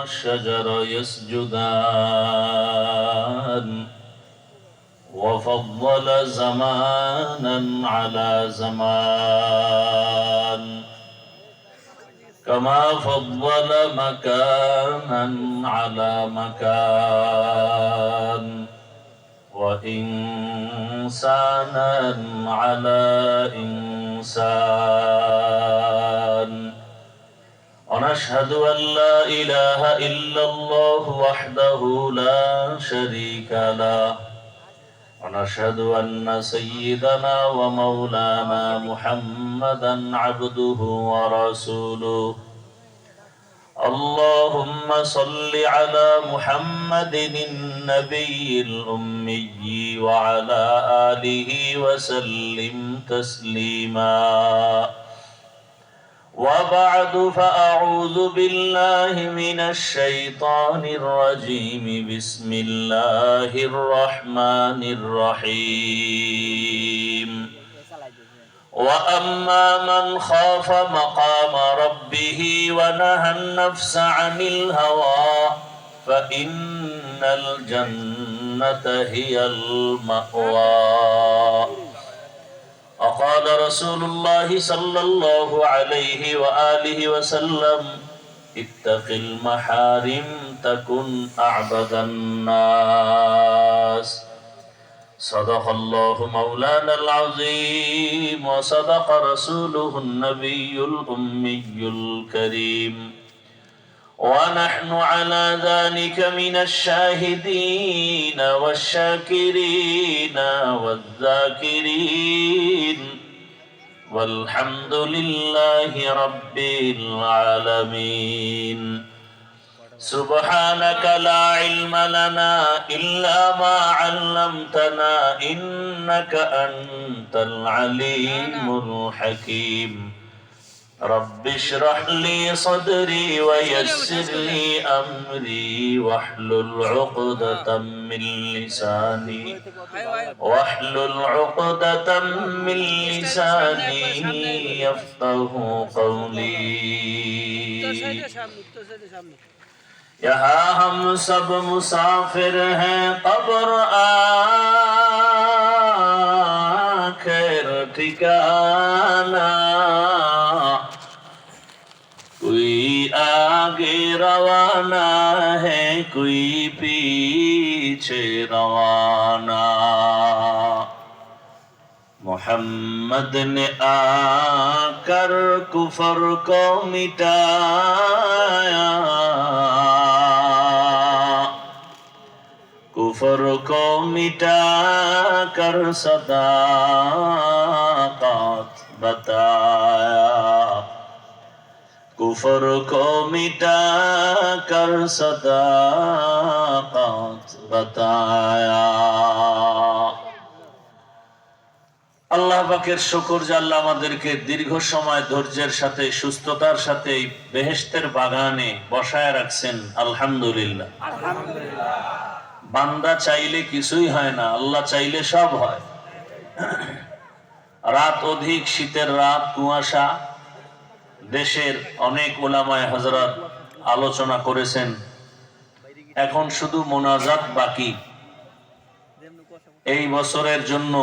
والشجر يسجدان وفضل زمانا على زمان كما فضل مكانا على مكان وإنسانا على إنسان ونشهد أن لا إله إلا الله وحده لا شريك له ونشهد أن سيدنا ومولانا محمدا عبده ورسوله اللهم صل على محمد النبي الأمي وعلى آله وسلم تسليما وبعد فأعوذ بالله من الشيطان الرجيم بسم الله الرحمن الرحيم وأما من خاف مقام ربه ونهى النفس عن الهوى فإن الجنة هي المأوى وقال رسول الله صلى الله عليه وآله وسلم اتق المحارم تكن أعبد الناس صدق الله مولانا العظيم وصدق رسوله النبي الأمي الكريم ونحن على ذلك من الشاهدين والشاكرين والذاكرين والحمد لله رب العالمين سبحانك لا علم لنا إلا ما علمتنا إنك أنت العليم الحكيم رب اشرح لي صدري ويسر لي أمري واحلل عقدة من لساني يفقه قولي यहाँ हम सब मुसाफिर हैं कब्र आखिर ठिकाना कोई आगे रवाना है कोई पीछे रवाना मोहम्मद ने आकर कुफर को मिटाया कुफर को मिटा कर सदाकत बताया कुफर को मिटा कर सदाकत बताया আল্লাহ পাকের শুকর যে আল্লাহ আমাদেরকে দীর্ঘ সময় ধৈর্যের সাথে সুস্থতার সাথে বেহেশতের বাগানে বসায় রাখছেন আলহামদুলিল্লাহ আলহামদুলিল্লাহ বান্দা চাইলে কিছুই হয় না আল্লাহ চাইলে সব হয় রাত অধিক শীতের রাত কুয়াশা দেশের অনেক উলামায়ে হযরত আলোচনা করেছেন এখন শুধু মোনাজাত বাকি এই বছরের জন্য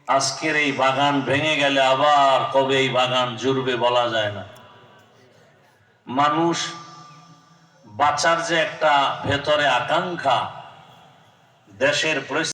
আজকের এই বাগান ভেঙে গেলে আবার কবে এই বাগান জুড়বে বলা যায় না মানুষ বাঁচার যে একটা ভেতরে আকাঙ্ক্ষা দেশের